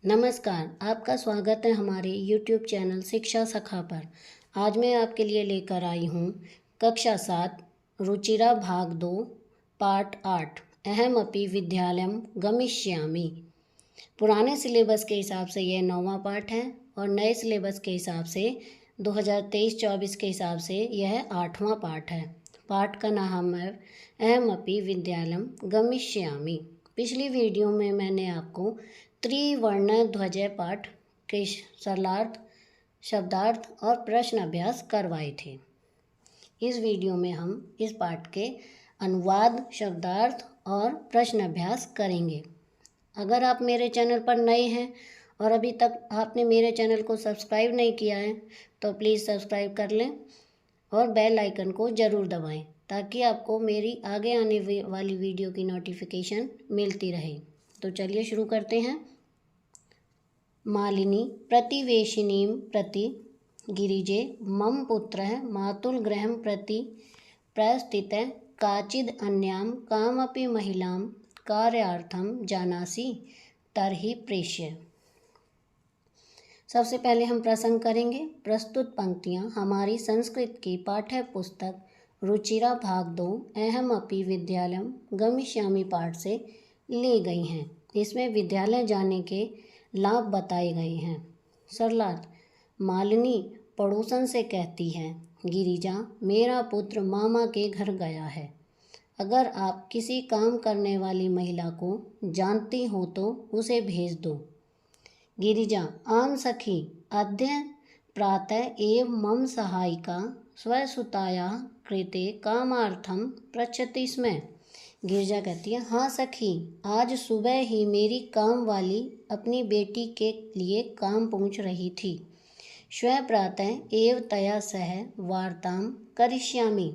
नमस्कार, आपका स्वागत है हमारे YouTube चैनल शिक्षा सखा पर। आज मैं आपके लिए लेकर आई हूँ कक्षा 7 रुचिरा भाग 2 पाठ 8 अहमपि विद्यालयं गमिष्यामि। पुराने सिलेबस के हिसाब से यह 9वां पाठ है और नए सिलेबस के हिसाब से 2023-24 के हिसाब से यह 8वां पाठ है। पाठ का नाम है अहमपि विद्यालयं गमिष्यामि। पिछली वीडियो में मैंने आपको त्रिवर्ण ध्वजय पाठ के सरलार्थ, शब्दार्थ और प्रश्न अभ्यास करवाए थे। इस वीडियो में हम इस पाठ के अनुवाद, शब्दार्थ और प्रश्न अभ्यास करेंगे। अगर आप मेरे चैनल पर नए हैं और अभी तक आपने मेरे चैनल को सब्सक्राइब नहीं किया है तो प्लीज़ सब्सक्राइब कर लें और बेल आइकन को ज़रूर दबाएं ताकि आपको मेरी आगे आने वाली वीडियो की नोटिफिकेशन मिलती रहे। तो चलिए शुरू करते हैं। मालिनी प्रतिवेशिनीं प्रति गिरिजे मम पुत्रः मातुलगृहं प्रति प्रस्थितः काचिद् अन्यां कामपि महिलां कार्यार्थं जानासि तर्हि प्रेष्य। सबसे पहले हम प्रसंग करेंगे। प्रस्तुत पंक्तियाँ हमारी संस्कृत की पाठ्य पुस्तक रुचिरा भाग 2 अहमपि विद्यालयं गमिष्यामि पाठ से ली गई हैं। इसमें विद्यालय जाने के लाभ बताए गए हैं। सरलार्थ: मालिनी पड़ोसन से कहती है, गिरिजा मेरा पुत्र मामा के घर गया है। अगर आप किसी काम करने वाली महिला को जानती हो तो उसे भेज दो। गिरिजा: आम सखी, अद्य प्रातः एव मम सहायिका स्वसुतायाः कृते कामार्थं पृच्छति स्म। गिरिजा कहती है, हाँ सखी, आज सुबह ही मेरी काम वाली अपनी बेटी के लिए काम पूछ रही थी। श्वः प्रातः एव तया सह वार्तां करिष्यामि।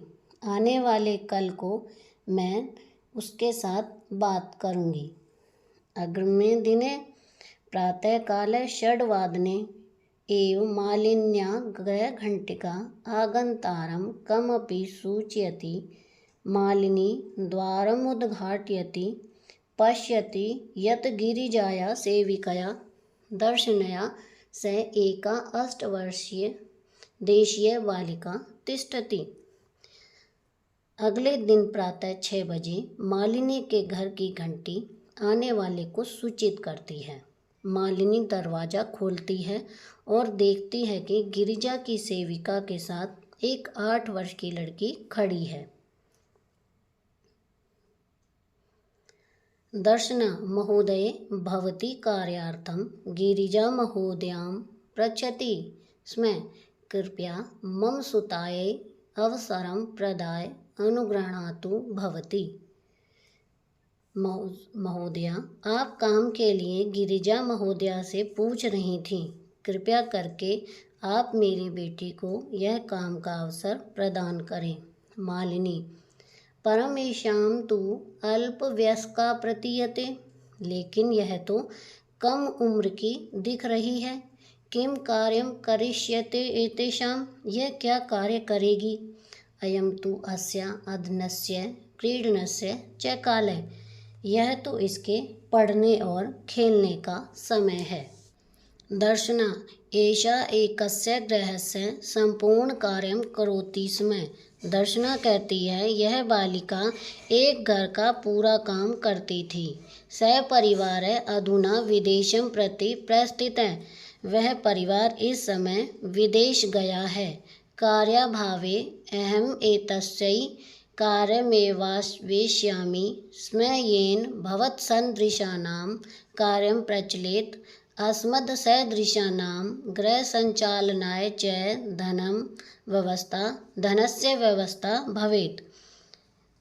आने वाले कल को मैं उसके साथ बात करूँगी। अग्रिमे दिने प्रातःकाले 6:00 एव मालिन्या गृहघण्टिका आगन्तारं कमपि सूचयति। मालिनी द्वारमुद्घाटयति, पश्यति यत् गिरिजाया सेविकया दर्शनया सह एका 8 वर्षीय देशीय बालिका तिष्ठति। अगले दिन प्रातः 6 बजे मालिनी के घर की घंटी आने वाले को सूचित करती है। मालिनी दरवाज़ा खोलती है और देखती है कि गिरिजा की सेविका के साथ एक 8 वर्ष की लड़की खड़ी है। दर्शना महोदये भवती कार्यार्थं गिरिजा महोदयां पृच्छति स्म। कृपया मम सुतायै अवसरं प्रदाय अनुगृह्णातु भवती। महोदया, आप काम के लिए गिरिजा महोदया से पूछ रही थीं। कृपया करके आप मेरी बेटी को यह काम का अवसर प्रदान करें। मालिनी: परमेषां तु अल्पवयस्का प्रतीयते, लेकिन यह तो कम उम्र की दिख रही है। किम कार्यं करिष्यते एतेषां, यह क्या कार्य करेगी। अयं तु अस्या अध्ययनस्य क्रीडनस्य च कालः, यह तो इसके पढ़ने और खेलने का समय है। दर्शना एषा एकस्य गृहस्य संपूर्ण कार्यं करोति स्म। दर्शना कहती है, यह बालिका एक घर का पूरा काम करती थी। सपरिवार अधुना विदेशं प्रति प्रस्थितः, वह परिवार इस समय विदेश गया है। कार्याभावे अहम् एतस्यै कार्यमेवान्वेष्यामि स्म येन भवत्सदृशानां कार्यं प्रचलेत्। अस्मत्सदृशानां गृहसञ्चालनाय च धनस्य व्यवस्था भवेत्।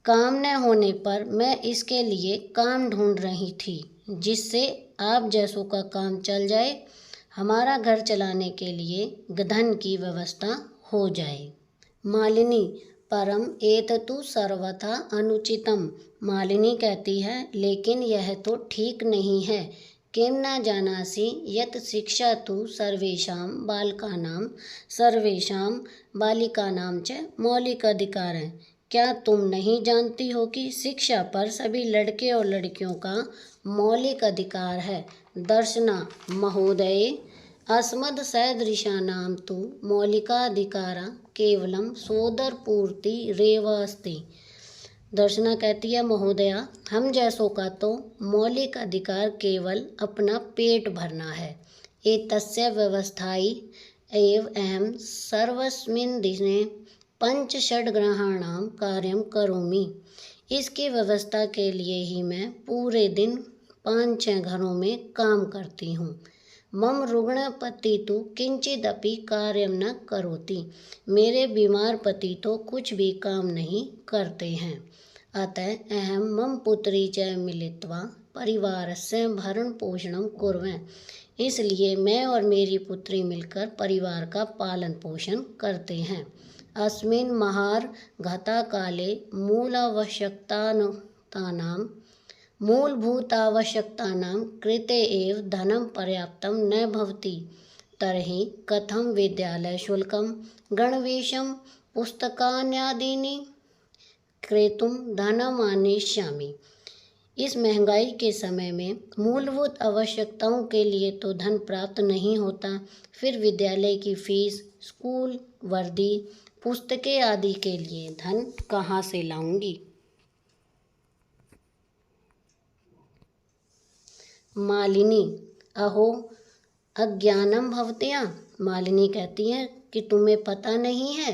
काम न होने पर मैं इसके लिए काम ढूंढ रही थी जिससे आप जैसों का काम चल जाए, हमारा घर चलाने के लिए धन की व्यवस्था हो जाए। मालिनी: परम एतत्तु सर्वथा अनुचितम। मालिनी कहती है, लेकिन यह तो ठीक नहीं है। किं न जानासि यत् शिक्षा तु सर्वेषां बालिकानां च मौलिक अधिकारः। क्या तुम नहीं जानती हो कि शिक्षा पर सभी लड़के और लड़कियों का मौलिक अधिकार है? दर्शना महोदये, अस्मद् सदृशानां तु मौलिकाधिकारा केवलं सोदरपूर्ति रेव अस्ति। दर्शना कहती है, महोदया, हम जैसों का तो मौलिक अधिकार केवल अपना पेट भरना है। एतस्य व्यवस्थायै एव अहं सर्वस्मिन् दिने पंचषड्ग्रहाणां कार्यं करोमि। इसकी व्यवस्था के लिए ही मैं पूरे दिन 5-6 घरों में काम करती हूँ। मम रुग्णपति तो किंचिदपि कार्यं न करोति। मेरे बीमार पति तो कुछ भी काम नहीं करते हैं। अतः अहं मम पुत्री च मिलित्वा परिवारस्य भरण पोषणं कुर्वः। इसलिए मैं और मेरी पुत्री मिलकर परिवार का पालन पोषण करते हैं। अस्मिन् महार्घताकाले मूलभूतावश्यकतानां कृते एव धनं पर्याप्तं न भवति। तर्हि कथं विद्यालयशुल्कं, गणवेशं, पुस्तकान्यादीनि क्रेतुं धनमानेष्यामि। इस महंगाई के समय में मूलभूत आवश्यकताओं के लिए तो धन प्राप्त नहीं होता, फिर विद्यालय की फीस, स्कूल वर्दी, पुस्तकें आदि के लिए धन कहाँ से लाऊंगी? मालिनी, अहो अज्ञानम भवत्या। मालिनी कहती है कि तुम्हें पता नहीं है,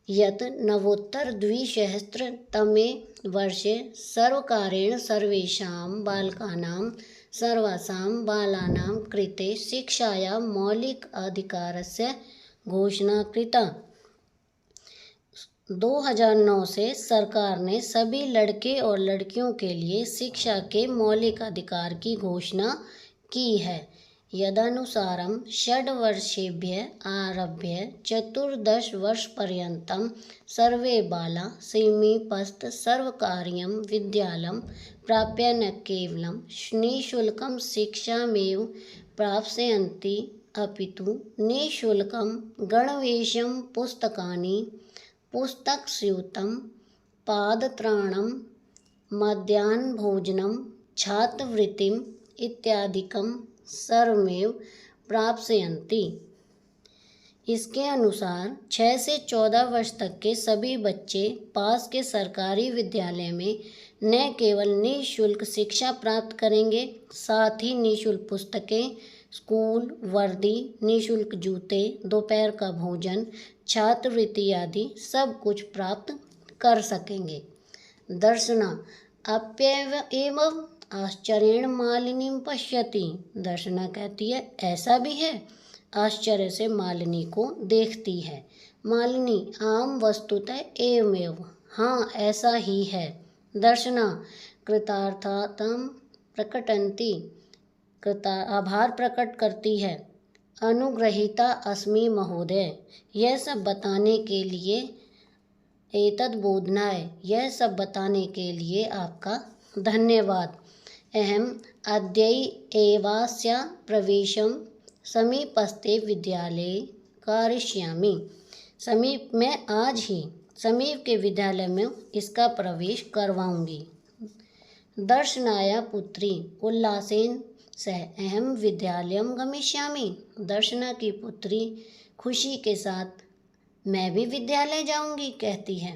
यत् नवोत्तर द्विसहस्रतमे वर्षे सर्वकारेण सर्वेषां बालानां कृते शिक्षायां मौलिक अधिकारस्य घोषणा कृता। 2009 से सरकार ने सभी लड़के और लड़कियों के लिए शिक्षा के मौलिक अधिकार की घोषणा की है। यदनुसारं 6 वर्षेभ्यः आरभ्य 14 वर्षपर्यन्तं सर्वे बाला समीपस्थ सर्वकारीयं विद्यालयं प्राप्य न केवलं निःशुल्कं शिक्षामेव प्राप्स्यन्ति, अपितु निःशुल्कं गणवेशं, पुस्तकानि, पुस्तकस्यूतं, पादत्राणं, मध्याह्नभोजनं, छात्रवृत्तिम् इत्यादिकं सर्वमेव प्राप्स्यन्ति। इसके अनुसार 6 से 14 वर्ष तक के सभी बच्चे पास के सरकारी विद्यालय में न केवल निःशुल्क शिक्षा प्राप्त करेंगे, साथ ही निःशुल्क पुस्तकें, स्कूल वर्दी, निःशुल्क जूते, दोपहर का भोजन, छात्रवृत्ति आदि सब कुछ प्राप्त कर सकेंगे। दर्शना अप्येव एवं आश्चर्येण मालिनीं पश्यति। दर्शना कहती है, ऐसा भी है? आश्चर्य से मालिनी को देखती है। मालिनी, आम वस्तुतः एवमेव, हाँ ऐसा ही है। दर्शना कृतार्थतां प्रकटन्ति, आभार प्रकट करती है। अनुग्रहीता अस्मि महोदय, यह सब बताने के लिए एतद्बोधनाय, यह सब बताने के लिए आपका धन्यवाद। अहम अद्य एवास्या प्रवेशं समीपस्थे विद्यालये करिष्यामि। मैं आज ही समीप के विद्यालय में इसका प्रवेश करवाऊंगी। दर्शनाया पुत्री उल्लासेन सह अहम विद्यालयं गमिष्यामि। दर्शना की पुत्री खुशी के साथ मैं भी विद्यालय जाऊंगी कहती है।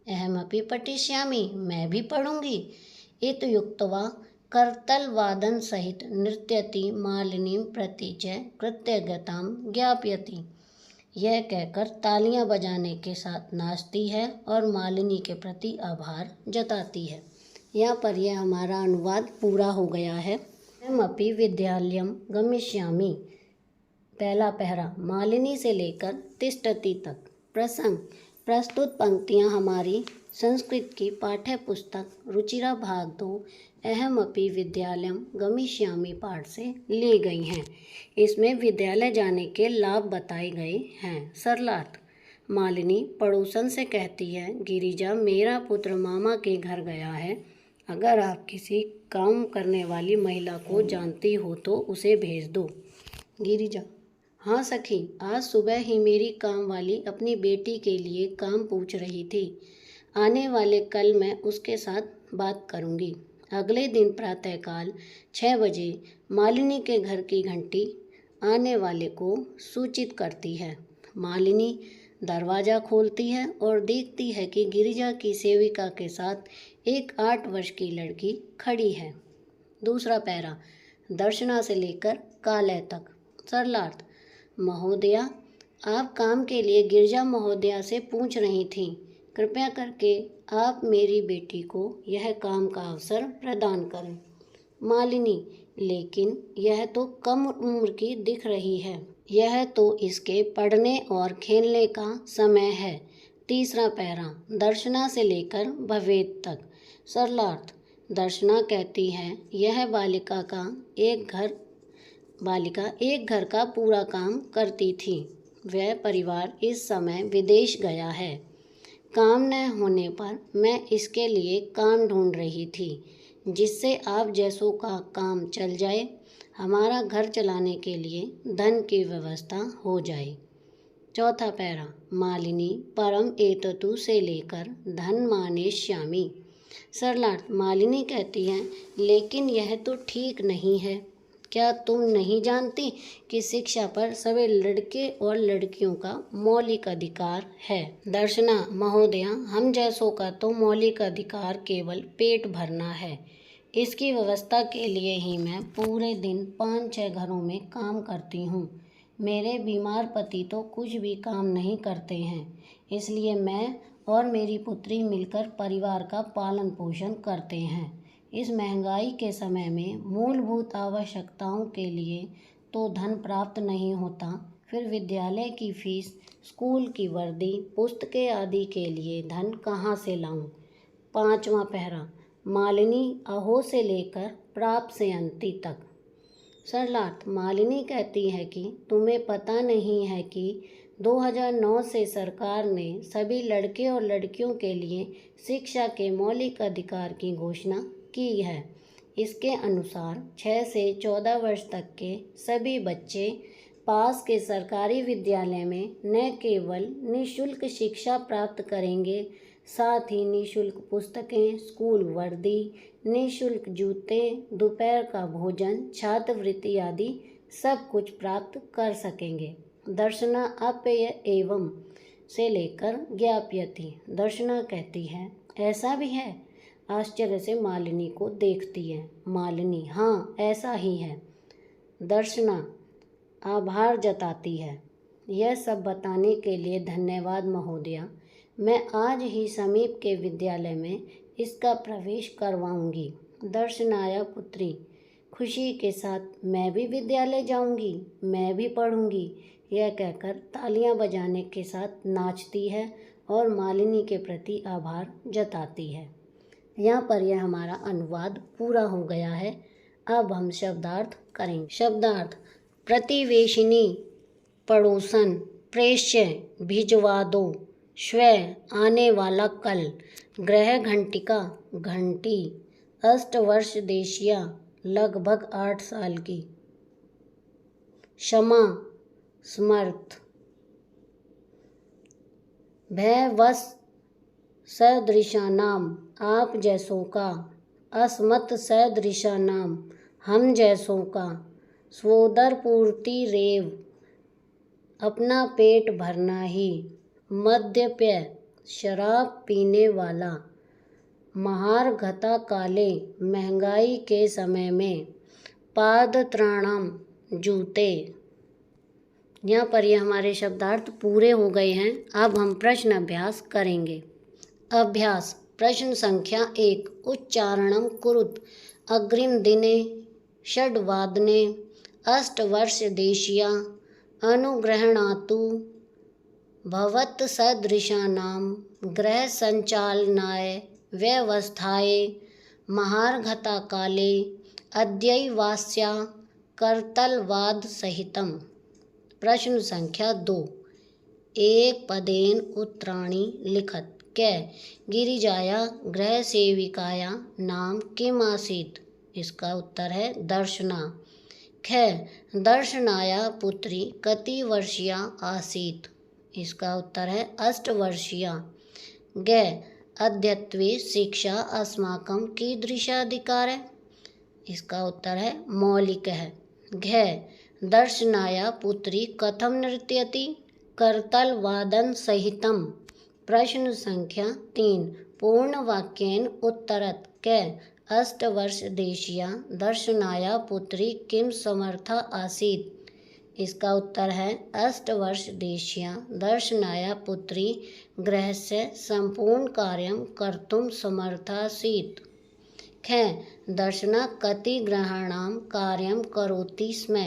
अहमपि पठिष्यामि, मैं भी पढ़ूंगी। इत्युक्त्वा करतलवादन सहित नृत्यति मालिनीं प्रति च कृतज्ञतां ज्ञापयति। यह कहकर तालियां बजाने के साथ नाचती है और मालिनी के प्रति आभार जताती है। यहाँ पर यह हमारा अनुवाद पूरा हो गया है। अहमपि विद्यालयं गमिष्यामि। पहला पहरा मालिनी से लेकर तिष्ठति तक। प्रसंग प्रस्तुत पंक्तियाँ हमारी संस्कृत की पाठ्य पुस्तक रुचिरा भाग 2 अहमपि विद्यालयं गमिष्यामि पाठ से ली गई हैं। इसमें विद्यालय जाने के लाभ बताए गए हैं। सरलार्थ मालिनी पड़ोसन से कहती है, गिरिजा मेरा पुत्र मामा के घर गया है, अगर आप किसी काम करने वाली महिला को जानती हो तो उसे भेज दो। गिरिजा, हाँ सखी, आज सुबह ही मेरी काम वाली अपनी बेटी के लिए काम पूछ रही थी। आने वाले कल मैं उसके साथ बात करूंगी। अगले दिन प्रातःकाल 6 बजे मालिनी के घर की घंटी आने वाले को सूचित करती है। मालिनी दरवाज़ा खोलती है और देखती है कि गिरिजा की सेविका के साथ एक 8 वर्ष की लड़की खड़ी है। दूसरा पैरा, दर्शना से लेकर कालय तक। सरलार्थ, महोदया, आप काम के लिए गिरिजा महोदया से पूछ रही थीं। कृपया करके आप मेरी बेटी को यह काम का अवसर प्रदान करें। मालिनी, लेकिन यह तो कम उम्र की दिख रही है। यह तो इसके पढ़ने और खेलने का समय है। तीसरा पैरा, दर्शना से लेकर भवेद तक। सरलार्थ, दर्शना कहती है यह बालिका एक घर का पूरा काम करती थी। वह परिवार इस समय विदेश गया है। काम न होने पर मैं इसके लिए काम ढूंढ रही थी जिससे आप जैसों का काम चल जाए, हमारा घर चलाने के लिए धन की व्यवस्था हो जाए। चौथा पैरा, मालिनी परम एततु से लेकर धन मानेष्यामि। सरलार्थ, मालिनी कहती है लेकिन यह तो ठीक नहीं है। क्या तुम नहीं जानती कि शिक्षा पर सभी लड़के और लड़कियों का मौलिक अधिकार है? दर्शना, महोदया, हम जैसों का तो मौलिक अधिकार केवल पेट भरना है। इसकी व्यवस्था के लिए ही मैं पूरे दिन 5-6 घरों में काम करती हूँ। मेरे बीमार पति तो कुछ भी काम नहीं करते हैं, इसलिए मैं और मेरी पुत्री मिलकर परिवार का पालन पोषण करते हैं। इस महंगाई के समय में मूलभूत आवश्यकताओं के लिए तो धन प्राप्त नहीं होता, फिर विद्यालय की फीस, स्कूल की वर्दी, पुस्तकें आदि के लिए धन कहाँ से लाऊं? पांचवा पहरा, मालिनी अहो से लेकर प्राप से अंति तक। सरलार्थ, मालिनी कहती है कि तुम्हें पता नहीं है कि 2009 से सरकार ने सभी लड़के और लड़कियों के लिए शिक्षा के मौलिक अधिकार की घोषणा की है। इसके अनुसार 6 से 14 वर्ष तक के सभी बच्चे पास के सरकारी विद्यालय में न केवल निःशुल्क शिक्षा प्राप्त करेंगे, साथ ही निःशुल्क पुस्तकें, स्कूल वर्दी, निःशुल्क जूते, दोपहर का भोजन, छात्रवृत्ति आदि सब कुछ प्राप्त कर सकेंगे। दर्शना अप्यय एवं से लेकर ज्ञाप्यति। दर्शना कहती है ऐसा भी है? आश्चर्य से मालिनी को देखती है। मालिनी, हाँ ऐसा ही है। दर्शना आभार जताती है। यह सब बताने के लिए धन्यवाद महोदया। मैं आज ही समीप के विद्यालय में इसका प्रवेश करवाऊंगी। दर्शनाया पुत्री, खुशी के साथ मैं भी विद्यालय जाऊंगी, मैं भी पढ़ूंगी, यह कहकर तालियां बजाने के साथ नाचती है और मालिनी के प्रति आभार जताती है। यहाँ पर यह हमारा अनुवाद पूरा हो गया है। अब हम शब्दार्थ करेंगे। शब्दार्थ, प्रतिवेशिनी, पड़ोसन, प्रेष्य, भिजवा दो, स्वयं, आने वाला कल, गृह घंटिका, घंटी, अष्टवर्ष देशिया, लगभग 8 साल की, क्षमा, समर्थ, भयवश सदृशा नाम, आप जैसों का, अस्मत् सदृशा नाम, हम जैसों का, स्वोदर पूर्ति रेव, अपना पेट भरना ही, मद्यप्य, शराब पीने वाला, महार्घता काले, महंगाई के समय में, पादत्राणम, जूते। यहाँ पर ये हमारे शब्दार्थ पूरे हो गए हैं। अब हम प्रश्न अभ्यास करेंगे। अभ्यास, प्रश्न संख्या 1, उच्चारणम कुरुत, अग्रिम दिने षड्वादने अष्टवर्ष देशिया अनुग्रहणातु भवत् सदृशानां गृह संचालनाय व्यवस्थाये महार्घता काले अद्यैवास्या कर्तलवाद सहितम्। प्रश्न संख्या 2, एक पदेन उत्तराणि लिखत। कै गिरिजाया गृह सेविकाया नाम किम आसीत्? इसका उत्तर है दर्शना। ख दर्शनाया पुत्री कति वर्षीया आसीत्? इसका उत्तर है 8 वर्षीया। ग अद्यत्वे शिक्षा अस्माकं कीदृशाधिकारः? इसका उत्तर है मौलिकः। घ दर्शनाय पुत्री कथं नृत्यति? करतालवादन सहितम्। प्रश्न संख्या 3 पूर्णवाक्येन उत्तरत्। क अष्टवर्षदेशीया दर्शनाय पुत्री किं समर्था आसीत्? इसका उत्तर है अष्टवर्षदेशीया दर्शनाय पुत्री गृहस्य सम्पूर्ण कार्यं कर्तुं समर्था आसीत्। ख दर्शना कति ग्रहाणां कार्यं करोति स्म?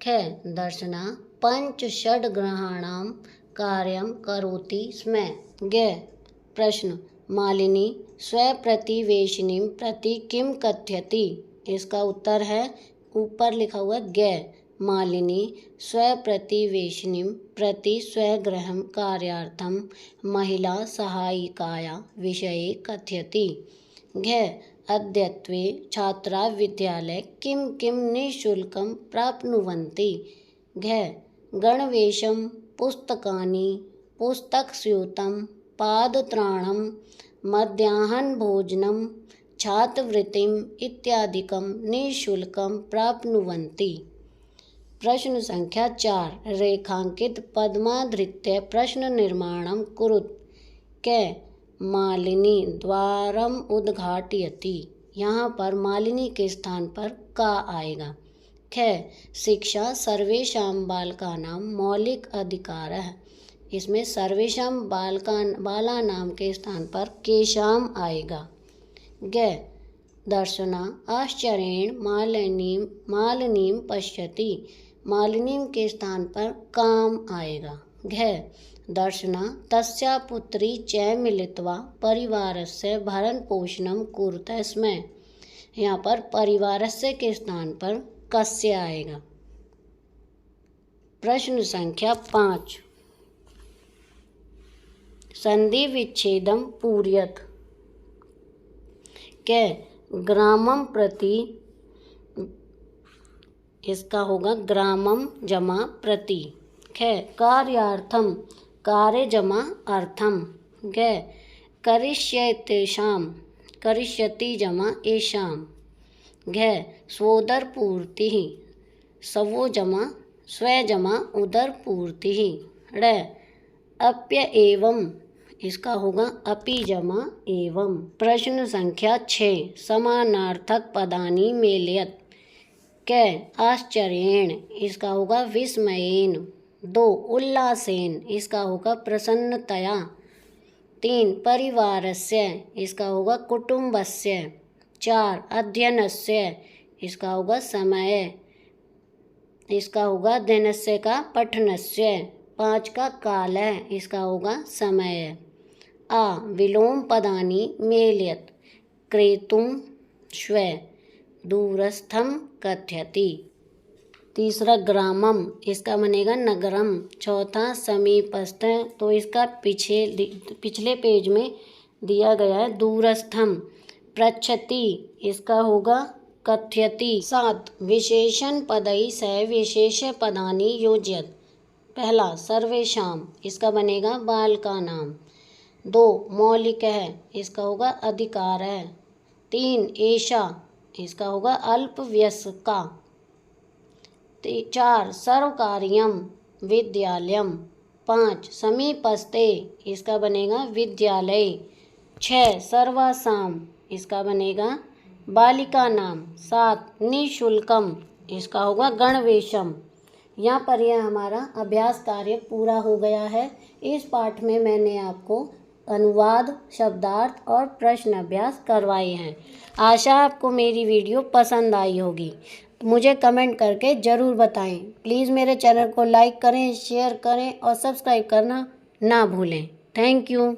ख दर्शना 5-6 ग्रहाणां कार्यं करोति स्म। ग प्रश्न मालिनी स्वप्रतिवेशिनीं प्रति किं कथयति? इसका उत्तर है ऊपर लिखा हुआ ग मालिनी स्वप्रतिवेशिनीं प्रति स्वगृहं कार्यार्थं महिला सहायिकाया विषये कथयति। घ अद्यत्वे छात्रा विद्यालये किं किं निःशुल्कं प्राप्नुवन्ति? घ गणवेशं, पुस्तकानि, पुस्तकस्यूतं, पादत्राणं, मध्याह्नभोजनं, छात्रवृत्तिम् इत्यादिकं निःशुल्कं प्राप्नुवन्ति। प्रश्न संख्या 4 रेखांकित पद्माधृत्य प्रश्न निर्माणं कुरुत्। क मालिनी द्वारम् उद्घाटयति। यहाँ पर मालिनी के स्थान पर का आएगा। ख शिक्षा सर्वेषां बालकानां मौलिक अधिकारः। इसमें सर्वेषां बालानां के स्थान पर केषां आएगा। ग दर्शना आश्चर्येण मालिनीं पश्यति। मालिनीं के स्थान पर काम आएगा। घ दर्शना तस्या पुत्री च मिलित्वा परिवारस्य भरणपोषणं कुरुतः स्म। यहाँ पर परिवारस्य के स्थान पर कस्य आएगा। प्रश्न संख्या 5 संधि विच्छेदं पूरयत्। क ग्रामं प्रति इसका होगा ग्रामं जमा प्रति। ख कार्यार्थं कार्य जमा अर्थम। ग करिष्यतेषां करिष्यति जमा एषां। घ स्वोदरपूर्तिः स्वो जमा स्व जमा उदरपूर्तिः। ड़ अप्य एवं इसका होगा अपि जमा एवं। प्रश्न संख्या 6 समानार्थक पदानि मेलयत्। क आश्चर्येण इसका होगा विस्मयेन। 2 उल्लासेन इसका होगा प्रसन्नतया। 3 परिवारस्य इसका होगा कुटुम्बस्य। 4 अध्ययनस्य इसका होगा समय। इसका होगा दिनस्य का पठनस्य। 5 का काल है इसका होगा समय। आ विलोम पदानि मेलयत्। क्रेतुं श्व दूरस्थं कथयति। तीसरा ग्रामम इसका बनेगा नगरम। चौथा समीपस्थ तो इसका पिछले पेज में दिया गया है दूरस्थम। पृच्छति इसका होगा कथयति। 7 विशेषण पदैः सह विशेष पदानि योजयत्। पहला सर्वेषां इसका बनेगा बालकानां। 2 मौलिक है इसका होगा अधिकार है। 3 एषा इसका होगा अल्पवयस्का। 4 सर्वकार्यं विद्यालयम्। 5 समीपस्थे इसका बनेगा विद्यालय। 6 सर्वासाम इसका बनेगा बालिकानां। 7 निःशुल्कम इसका होगा गणवेशम। यहाँ पर यह हमारा अभ्यास कार्य पूरा हो गया है। इस पाठ में मैंने आपको अनुवाद, शब्दार्थ और प्रश्न अभ्यास करवाए हैं। आशा आपको मेरी वीडियो पसंद आई होगी। मुझे कमेंट करके ज़रूर बताएं। प्लीज़ मेरे चैनल को लाइक करें, शेयर करें और सब्सक्राइब करना ना भूलें। Thank you.